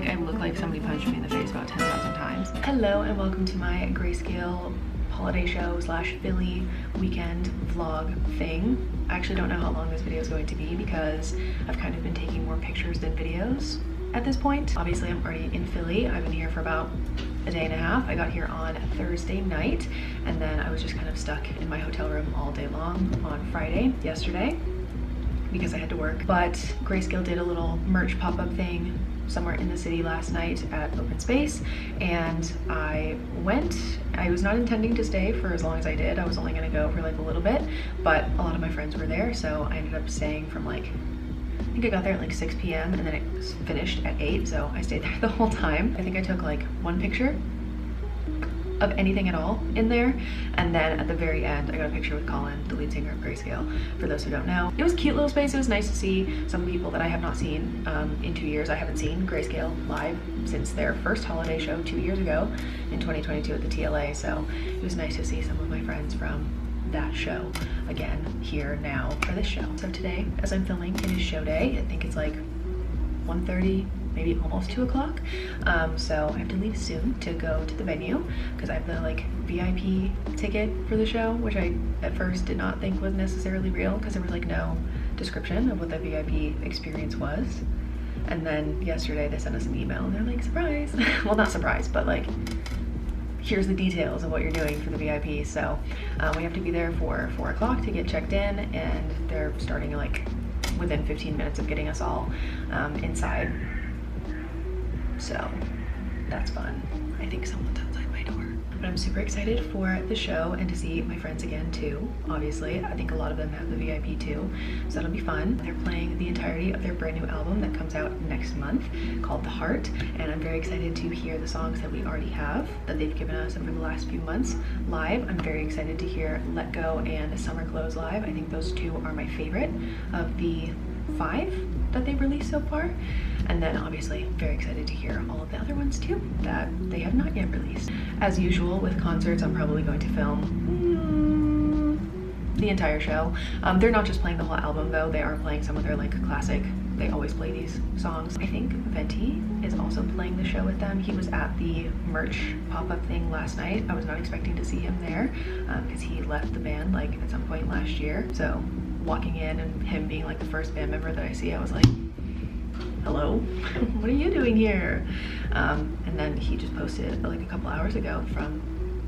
like I look like somebody punched me in the face about 10,000 times. Hello and welcome to my Grayscale holiday show / Philly weekend vlog thing. I actually don't know how long this video is going to be because I've kind of been taking more pictures than videos at this point. Obviously I'm already in Philly. I've been here for about a day and a half. I got here on Thursday night and then I was just kind of stuck in my hotel room all day long on Friday, yesterday, because I had to work. But Grayscale did a little merch pop-up thing somewhere in the city last night at Open Space, and I went. I was not intending to stay for as long as I did. I was only gonna go for like a little bit, but a lot of my friends were there, so I ended up staying from like, I think I got there at like 6 p.m. and then it was finished at 8, so I stayed there the whole time. I think I took like one picture of anything at all in there, and then at the very end I got a picture with Colin, the lead singer of Grayscale, for those who don't know. It was a cute little space. It was nice to see some people that I have not seen in 2 years. I haven't seen Grayscale live since their first holiday show 2 years ago in 2022 at the TLA, so it was nice to see some of my friends from that show again here now for this show. So today, as I'm filming, it is show day. I think it's like 1:30, maybe almost 2 o'clock. So I have to leave soon to go to the venue because I have the like VIP ticket for the show, which I at first did not think was necessarily real because there was like no description of what the VIP experience was. And then yesterday they sent us an email and they're like, surprise. Well, not surprise, but like, here's the details of what you're doing for the VIP. So we have to be there for 4 o'clock to get checked in, and they're starting like within 15 minutes of getting us all inside. So that's fun. I think someone's outside my door. But I'm super excited for the show and to see my friends again too. Obviously, I think a lot of them have the VIP too, so that'll be fun. They're playing the entirety of their brand new album that comes out next month called Hart, and I'm very excited to hear the songs that we already have that they've given us over the last few months live. I'm very excited to hear Let Go and Summer Clothes live. I think those two are my favorite of the 5 that they've released so far. And then obviously very excited to hear all of the other ones too that they have not yet released. As usual with concerts, I'm probably going to film the entire show. They're not just playing the whole album though, they are playing some of their like classic, they always play these songs. I think Venti is also playing the show with them. He was at the merch pop-up thing last night. I was not expecting to see him there because he left the band like at some point last year. So walking in and him being like the first band member that I see, I was like, hello, what are you doing here? And then he just posted like a couple hours ago from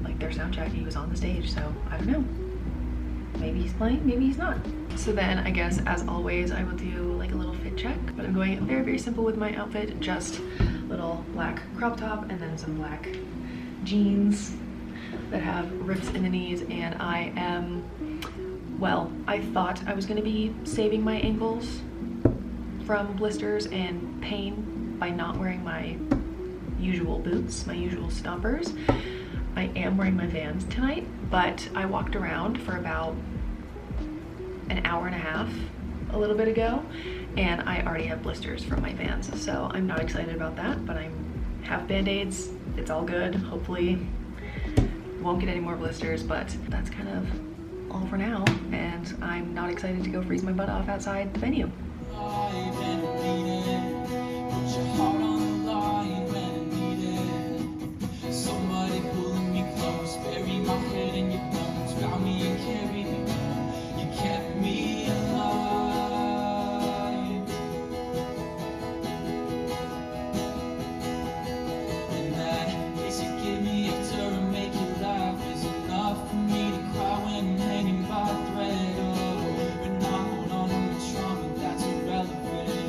like their sound check. He was on the stage, so I don't know. Maybe he's playing, maybe he's not. So then I guess as always I will do like a little fit check, but I'm going very, very simple with my outfit. Just little black crop top and then some black jeans that have rips in the knees, and I am, well, I thought I was gonna be saving my ankles from blisters and pain by not wearing my usual boots, my usual stompers. I am wearing my Vans tonight, but I walked around for about an hour and a half a little bit ago, and I already have blisters from my Vans, so I'm not excited about that, but I have Band-Aids. It's all good. Hopefully won't get any more blisters, but that's kind of all for now, and I'm not excited to go freeze my butt off outside the venue. That's irrelevant.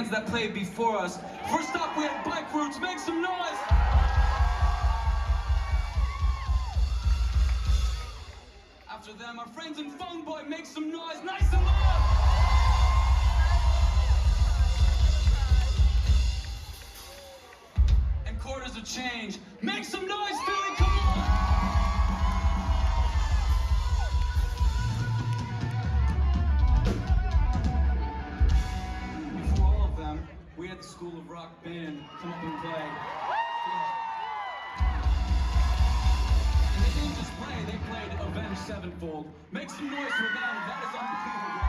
bands that played before us. First up, we had Bike Roots. Make some noise! After them, our friends in Phone Boy. Make some noise, nice and loud! And Quarters of Change. Make some noise, Philly, come on! We had the School of Rock band come up and play. And they didn't just play, they played Avenged Sevenfold. Make some noise for them, that is unbelievable.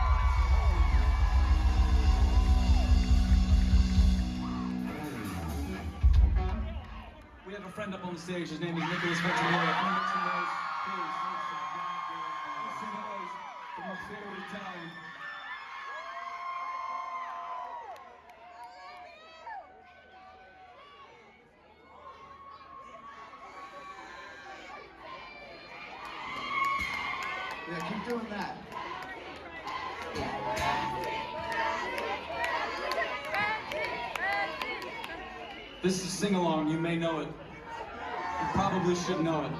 We have a friend up on the stage, his name is Nicholas Ventimore. Can you make some noise, please? Make some noise from our favorite Italian. Yeah, keep doing that. This is a sing-along, you may know it. You probably should know it.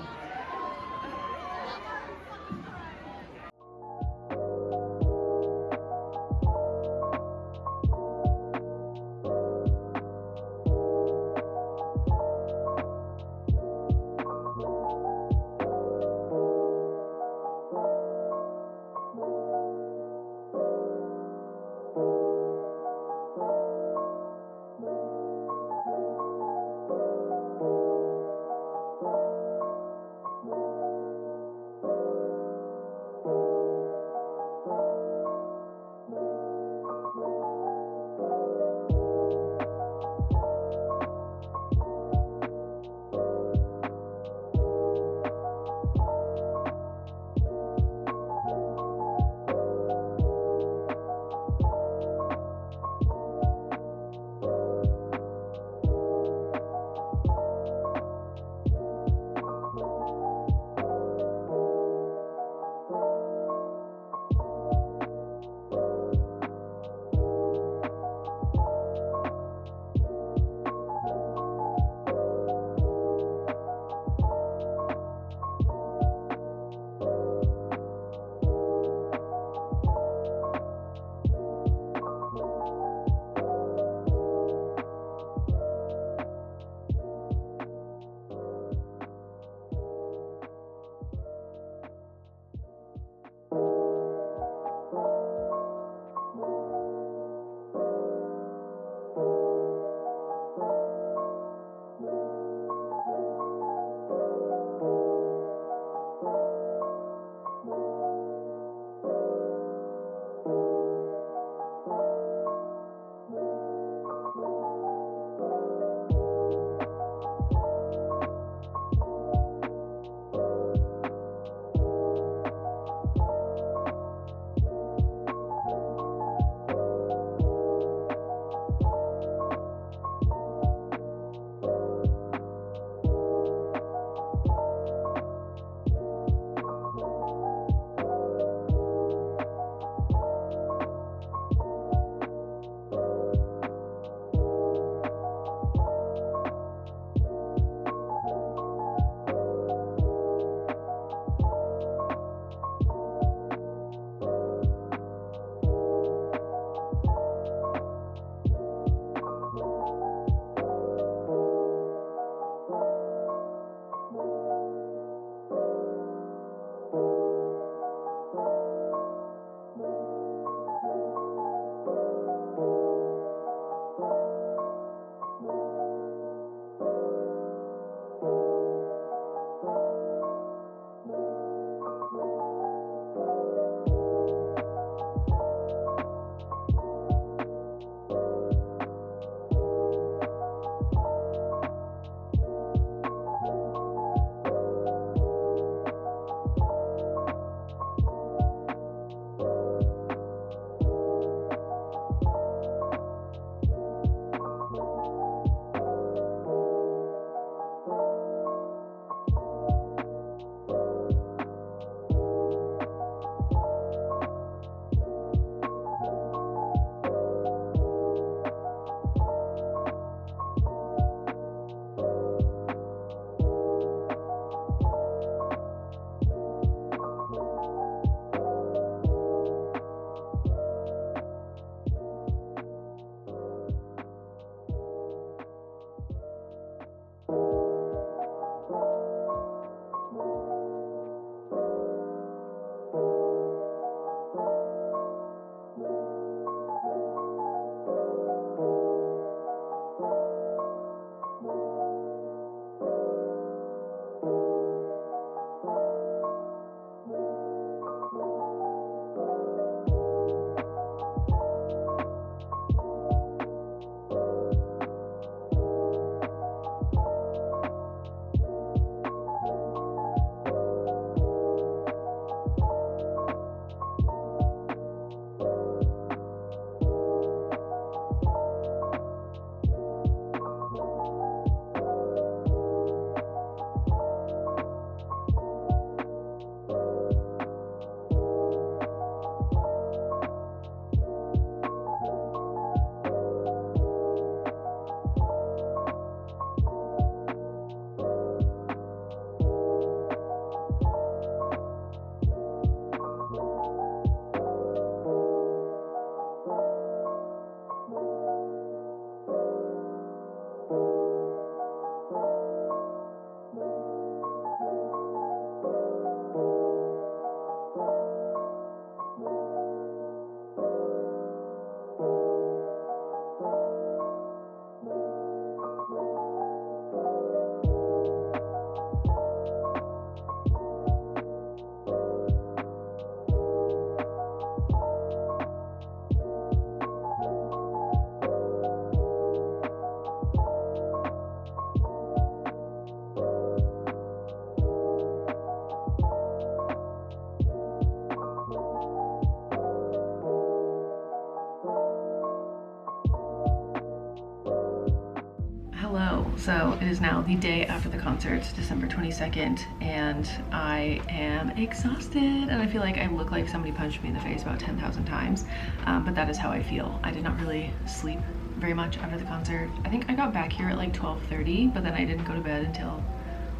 So it is now the day after the concert, December 22nd, and I am exhausted, and I feel like I look like somebody punched me in the face about 10,000 times, but that is how I feel. I did not really sleep very much after the concert. I think I got back here at like 12:30, but then I didn't go to bed until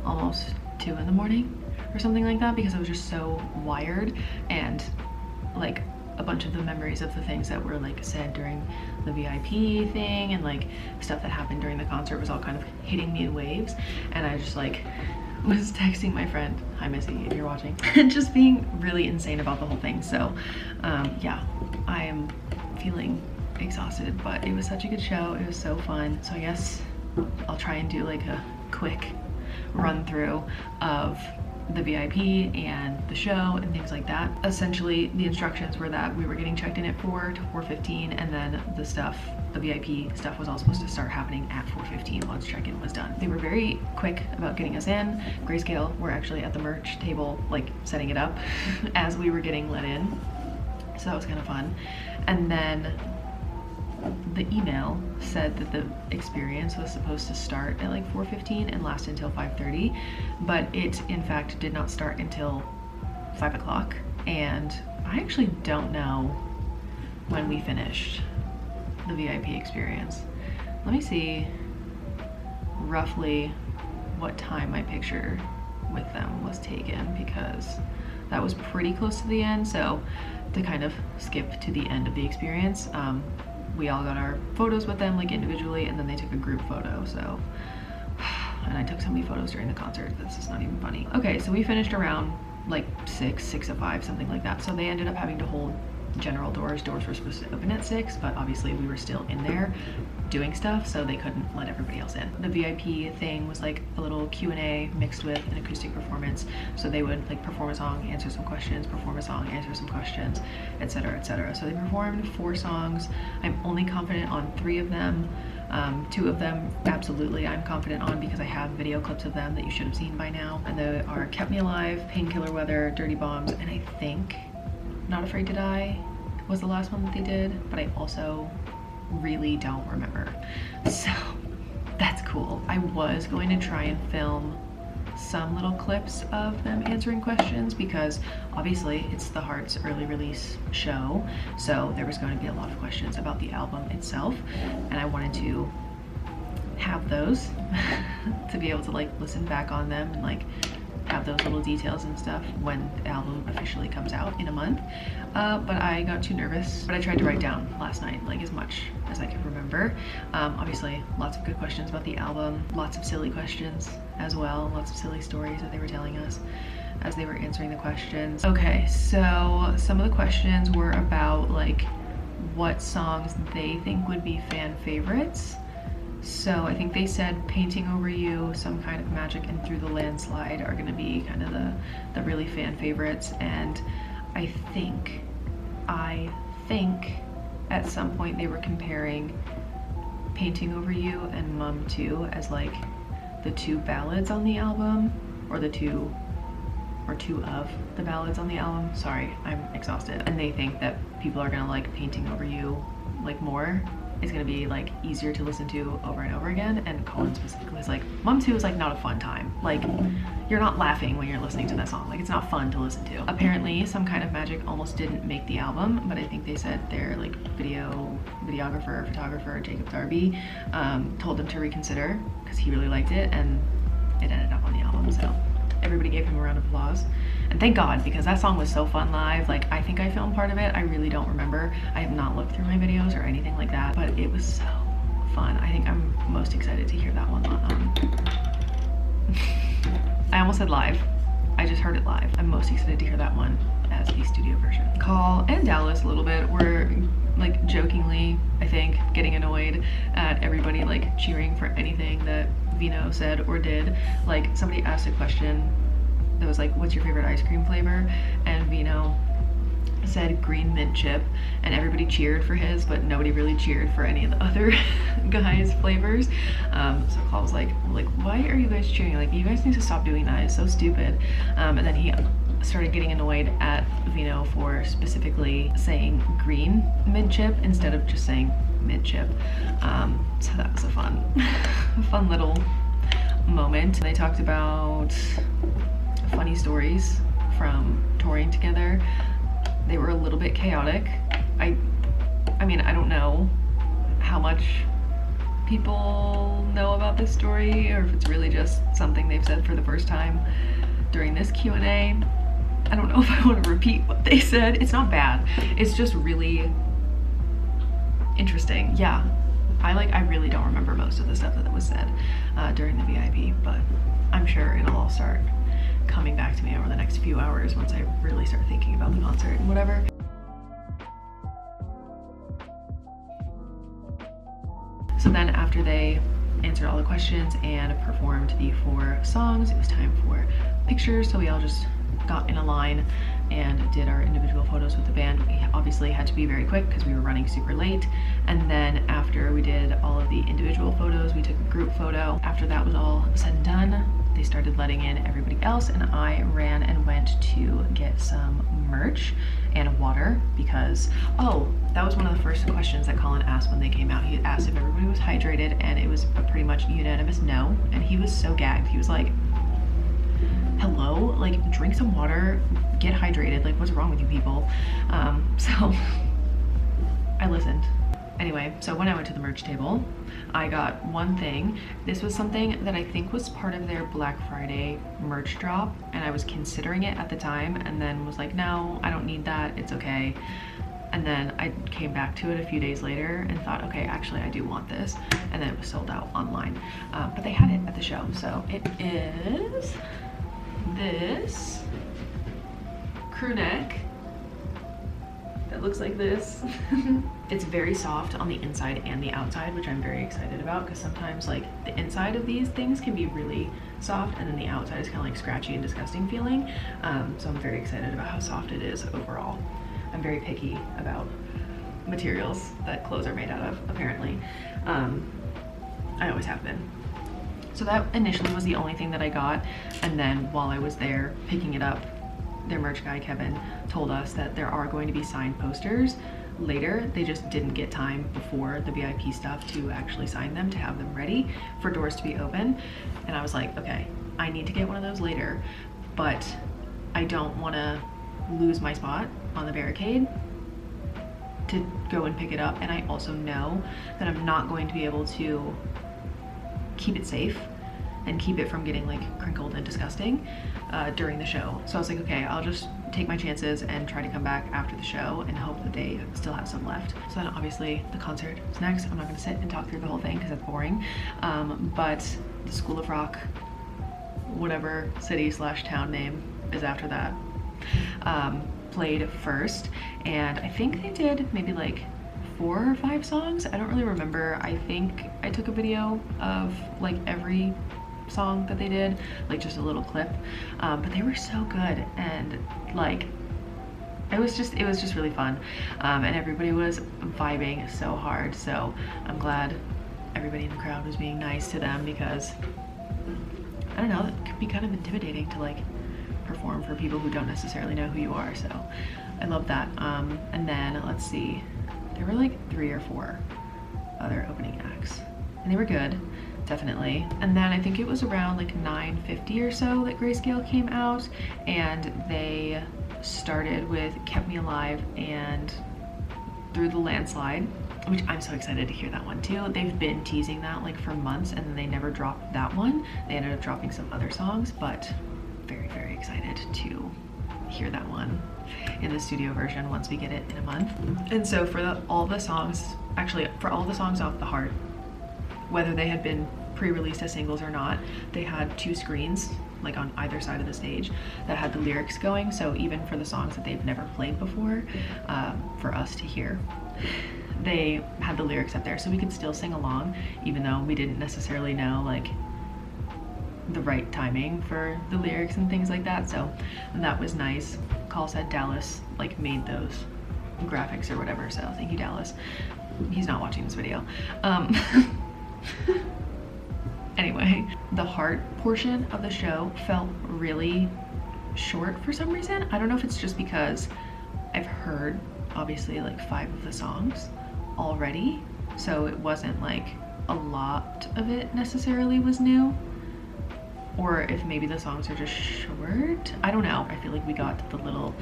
almost 2 in the morning or something like that, because I was just so wired, and like a bunch of the memories of the things that were like said during the VIP thing and like stuff that happened during the concert was all kind of hitting me in waves, and I just like was texting my friend, hi Missy if you're watching, and just being really insane about the whole thing. So yeah, I am feeling exhausted, but it was such a good show. It was so fun. So I guess I'll try and do like a quick run through of the VIP and the show and things like that. Essentially, the instructions were that we were getting checked in at 4 to 4:15, and then the VIP stuff was all supposed to start happening at 4:15 once check-in was done. They were very quick about getting us in. Grayscale were actually at the merch table, like setting it up as we were getting let in. So that was kind of fun. And then the email said that the experience was supposed to start at like 4:15 and last until 5:30, but it in fact did not start until 5 o'clock, and I actually don't know when we finished the VIP experience. Let me see roughly what time my picture with them was taken, because that was pretty close to the end. So to kind of skip to the end of the experience, we all got our photos with them like individually, and then they took a group photo. So, and I took so many photos during the concert, that's just not even funny. Okay, so we finished around like 6:05, something like that. So they ended up having to hold general doors. Doors were supposed to open at 6, but obviously we were still in there doing stuff, so they couldn't let everybody else in. The VIP thing was like a little Q&A mixed with an acoustic performance. So they would like perform a song, answer some questions, perform a song, answer some questions, etc., etc. So they performed 4 songs. I'm only confident on 3 of them. 2 of them absolutely I'm confident on, because I have video clips of them that you should have seen by now, and they are Kept Me Alive, Painkiller Weather, Dirty Bombs, and I think Not Afraid to Die was the last one that they did, but I also really don't remember. So that's cool. I was going to try and film some little clips of them answering questions, because obviously it's the Hart's early release show, so there was going to be a lot of questions about the album itself, and I wanted to have those to be able to like listen back on them and like have those little details and stuff when the album officially comes out in a month. But I got too nervous. But I tried to write down last night like as much as I could remember. Obviously lots of good questions about the album, lots of silly questions as well, lots of silly stories that they were telling us as they were answering the questions. Okay, so some of the questions were about like what songs they think would be fan favorites. So I think they said Painting Over You, Some Kind of Magic, and Through the Landslide are gonna be kind of the really fan favorites. And I think at some point they were comparing Painting Over You and Mum 2 as like the 2 ballads on the album, or two of the ballads on the album. Sorry, I'm exhausted. And they think that people are gonna like Painting Over You like more. It's gonna be like easier to listen to over and over again. And Colin specifically was like, Mum 2 is like not a fun time. Like you're not laughing when you're listening to that song. Like it's not fun to listen to. Apparently Some Kind of Magic almost didn't make the album, but I think they said their like photographer, Jacob Darby, told them to reconsider because he really liked it, and it ended up on the album. So everybody gave him a round of applause. And thank God, because that song was so fun live. Like I think I filmed part of it. I really don't remember. I have not looked through my videos or anything like that, but it was so fun. I think I'm most excited to hear that one. I almost said live. I just heard it live. I'm most excited to hear that one as the studio version. Call and Dallas a little bit were like jokingly, I think, getting annoyed at everybody like cheering for anything that Vino said or did. Like somebody asked a question that was like, what's your favorite ice cream flavor? And Vino said green mint chip, and everybody cheered for his, but nobody really cheered for any of the other guys' flavors. So Call was like, why are you guys cheering? Like, you guys need to stop doing that. It's so stupid. And then he started getting annoyed at Vino for specifically saying green mint chip instead of just saying midship. So that was a fun little moment. They talked about funny stories from touring together. They were a little bit chaotic. I mean, I don't know how much people know about this story or if it's really just something they've said for the first time during this Q&A. I don't know if I want to repeat what they said. It's not bad. It's just really interesting. Yeah, I really don't remember most of the stuff that was said during the VIP, but I'm sure it'll all start coming back to me over the next few hours once I really start thinking about the concert and whatever. So then after they answered all the questions and performed the 4 songs, it was time for pictures. So we all just got in a line and did our individual photos with the band. We obviously had to be very quick because we were running super late. And then after we did all of the individual photos, we took a group photo. After that was all said and done, they started letting in everybody else, and I ran and went to get some merch and water because, oh, that was one of the first questions that Colin asked when they came out. He asked if everybody was hydrated, and it was a pretty much unanimous no, and he was so gagged. He was like, hello, like, drink some water, get hydrated, like, what's wrong with you people? So I listened. Anyway, so when I went to the merch table, I got one thing. This was something that I think was part of their Black Friday merch drop, and I was considering it at the time and then was like, no, I don't need that, it's okay. And then I came back to it a few days later and thought, okay, actually I do want this. And then it was sold out online. But they had it at the show. So it is this crew neck that looks like this. It's very soft on the inside and the outside, which I'm very excited about because sometimes like the inside of these things can be really soft and then the outside is kind of like scratchy and disgusting feeling. So I'm very excited about how soft it is overall. I'm very picky about materials that clothes are made out of, apparently. I always have been. So that initially was the only thing that I got, and then while I was there picking it up, their merch guy Kevin told us that there are going to be signed posters later. They just didn't get time before the VIP stuff to actually sign them, to have them ready for doors to be open. And I was like, okay, I need to get one of those later, but I don't want to lose my spot on the barricade to go and pick it up. And I also know that I'm not going to be able to keep it safe and keep it from getting like crinkled and disgusting during the show. So I was like, okay, I'll just take my chances and try to come back after the show and hope that they still have some left. So then obviously the concert is next. I'm not gonna sit and talk through the whole thing because that's boring. But the School of Rock, whatever city / town name is after that, played first. And I think they did maybe like 4 or 5 songs. I don't really remember. I think I took a video of like every song that they did, like just a little clip, but they were so good, and like it was just really fun, and everybody was vibing so hard. So I'm glad everybody in the crowd was being nice to them, because I don't know, it could be kind of intimidating to like perform for people who don't necessarily know who you are. So I love that. And then let's see, there were like 3 or 4 other opening acts, and they were good, definitely. And then I think it was around like 9:50 or so that Grayscale came out, and they started with Kept Me Alive and Through the Landslide, which I'm so excited to hear that one too. They've been teasing that like for months, and then they never dropped that one. They ended up dropping some other songs, but very, very excited to hear that one in the studio version once we get it in a month. And so for all the songs, actually for all the songs off the Hart, whether they had been pre-released as singles or not, they had 2 screens like on either side of the stage that had the lyrics going. So even for the songs that they've never played before, for us to hear, they had the lyrics up there, so we could still sing along even though we didn't necessarily know like the right timing for the lyrics and things like that. So that was nice. Call said Dallas like made those graphics or whatever, so thank you, Dallas. He's not watching this video. Anyway, the Hart portion of the show felt really short for some reason. I don't know if it's just because I've heard obviously like 5 of the songs already, so it wasn't like a lot of it necessarily was new. Or if maybe the songs are just short, I don't know. I feel like we got the little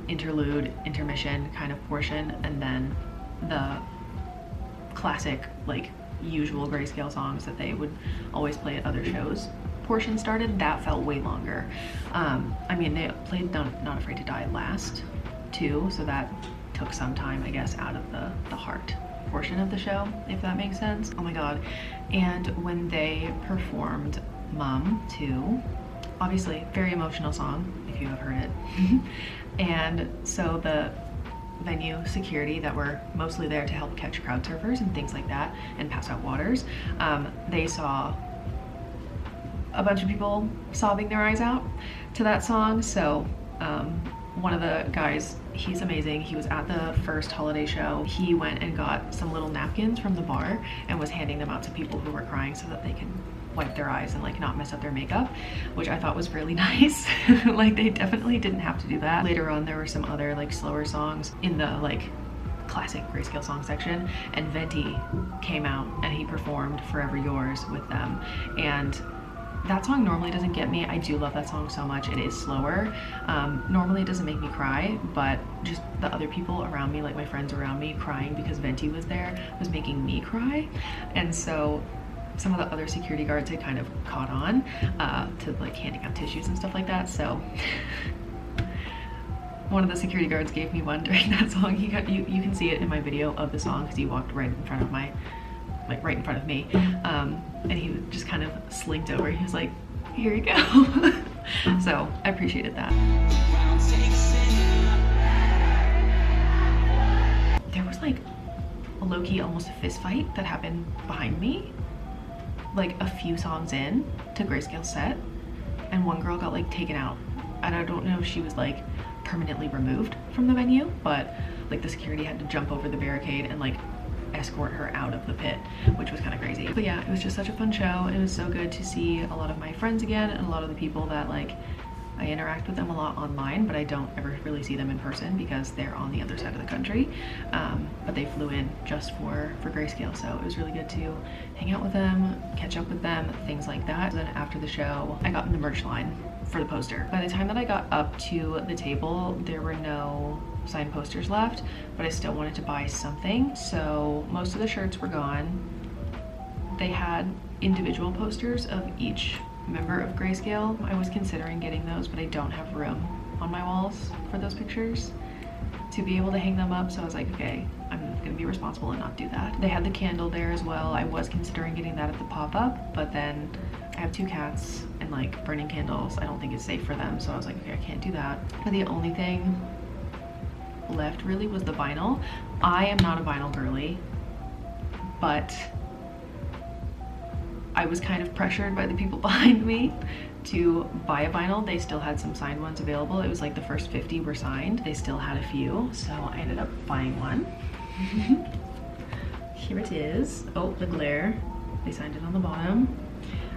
interlude, intermission kind of portion, and then the classic, like, usual Grayscale songs that they would always play at other shows portion started. That felt way longer. I mean, they played Not Afraid to Die last too, so that took some time, I guess, out of the Hart portion of the show, if that makes sense. Oh my god. And when they performed Mum too, obviously very emotional song if you have heard it. And so the venue security that were mostly there to help catch crowd surfers and things like that and pass out waters, they saw a bunch of people sobbing their eyes out to that song. So one of the guys, he's amazing, he was at the first holiday show. He went and got some little napkins from the bar and was handing them out to people who were crying so that they can wipe their eyes and like not mess up their makeup, which I thought was really nice. Like, they definitely didn't have to do that. Later on there were some other like slower songs in the like classic Grayscale song section, and Venti came out and he performed Forever Yours with them, and that song normally doesn't get me. I do love that song so much. It is slower. Normally it doesn't make me cry, but just the other people around me, like my friends around me, crying because Venti was there was making me cry. And so some of the other security guards had kind of caught on to like handing out tissues and stuff like that. So one of the security guards gave me one during that song. He got, you can see it in my video of the song because he walked right in front of my, like right in front of me, and he just kind of slinked over. He was like, here you go. So I appreciated that. There was like a low-key almost a fist fight that happened behind me, like a few songs in to Grayscale set, and one girl got like taken out, and I don't know if she was like permanently removed from the venue, but like the security had to jump over the barricade and like escort her out of the pit, which was kind of crazy. But yeah, it was just such a fun show. It was so good to see a lot of my friends again, and a lot of the people that like I interact with them a lot online, but I don't ever really see them in person because they're on the other side of the country. But they flew in just for Grayscale, so it was really good to hang out with them, catch up with them, things like that. Then after the show, I got in the merch line for the poster. By the time that I got up to the table, there were no signed posters left, but I still wanted to buy something. So most of the shirts were gone. They had individual posters of each member of Grayscale. I was considering getting those, but I don't have room on my walls for those pictures to be able to hang them up. So I was like, okay, I'm gonna be responsible and not do that. They had the candle there as well. I was considering getting that at the pop-up, but then I have 2 cats, and like burning candles, I don't think it's safe for them. So I was like, okay, I can't do that. But the only thing left really was the vinyl. I am not a vinyl girly, but I was kind of pressured by the people behind me to buy a vinyl. They still had some signed ones available. It was like the first 50 were signed. They still had a few, so I ended up buying one. Here it is. Oh, the glare. They signed it on the bottom.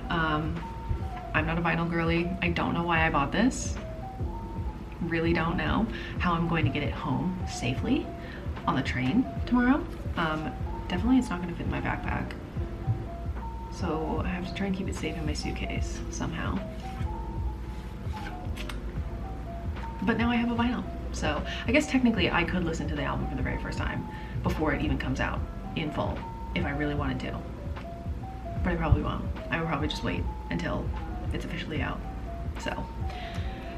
I'm not a vinyl girly. I don't know why I bought this. Really don't know how I'm going to get it home safely on the train tomorrow. Definitely it's not going to fit in my backpack, so I have to try and keep it safe in my suitcase somehow. But now I have a vinyl, so I guess technically I could listen to the album for the very first time before it even comes out in full if I really wanted to, but I probably won't. I will probably just wait until it's officially out. So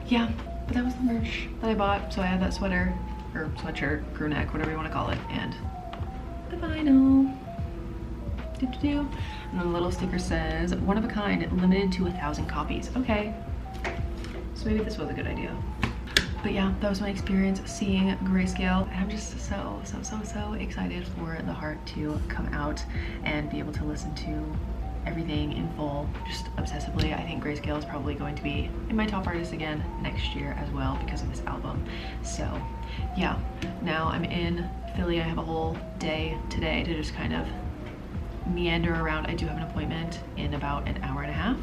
yeah, but that was the merch that I bought. So I had that sweater or sweatshirt, crew neck, whatever you want to call it, and the vinyl. And then the little sticker says, one of a kind, limited to 1,000 copies. Okay, so maybe this was a good idea. But yeah, that was my experience seeing Grayscale, and I'm just so excited for the Hart to come out and be able to listen to everything in full, just obsessively. I think Grayscale is probably going to be in my top artists again next year as well because of this album. So yeah, now I'm in Philly. I have a whole day today to just kind of meander around. I do have an appointment in about an hour and a half.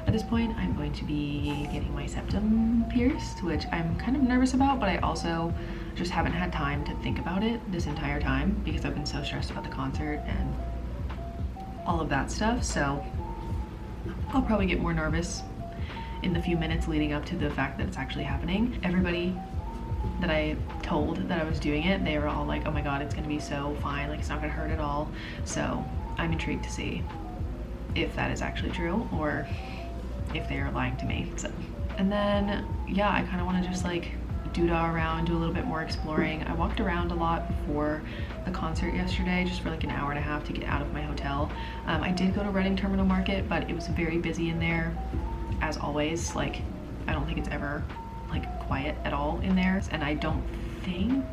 At this point, I'm going to be getting my septum pierced, which I'm kind of nervous about, but I also just haven't had time to think about it this entire time because I've been so stressed about the concert and all of that stuff. So I'll probably get more nervous in the few minutes leading up to the fact that it's actually happening. Everybody that I told that I was doing it, they were all like, oh my god, it's gonna be so fine, like it's not gonna hurt at all. So I'm intrigued to see if that is actually true or if they are lying to me. So, and then yeah, I kind of want to just like doodah around, do a little bit more exploring. I walked around a lot before the concert yesterday, just for like an hour and a half to get out of my hotel. I did go to Reading Terminal Market, but it was very busy in there, as always. Like, I don't think it's ever like quiet at all in there. And I don't think,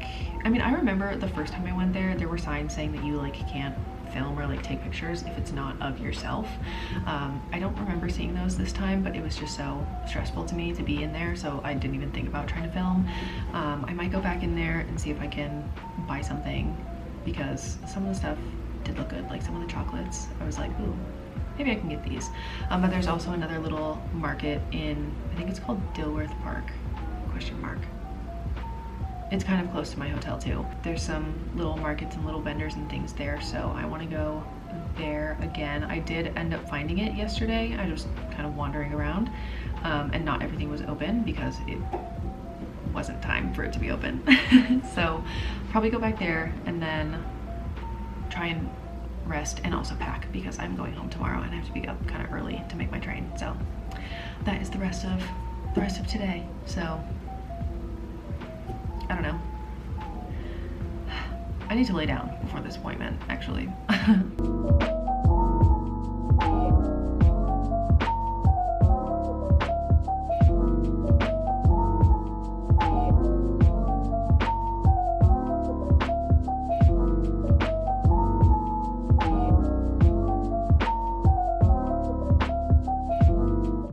I mean, I remember the first time I went there, there were signs saying that you like can't film or like take pictures if it's not of yourself. I don't remember seeing those this time, but it was just so stressful to me to be in there, so I didn't even think about trying to film. I might go back in there and see if I can buy something, because some of the stuff did look good, like some of the chocolates. I was like, ooh, maybe I can get these. But there's also another little market in, I think it's called Dilworth Park, question mark. It's kind of close to my hotel too. There's some little markets and little vendors and things there, so I want to go there again. I did end up finding it yesterday. I was kind of wandering around, and not everything was open because it wasn't time for it to be open. So probably go back there and then try and rest and also pack, because I'm going home tomorrow and I have to be up kind of early to make my train. So that is the rest of today. So I don't know. I need to lay down before this appointment, actually.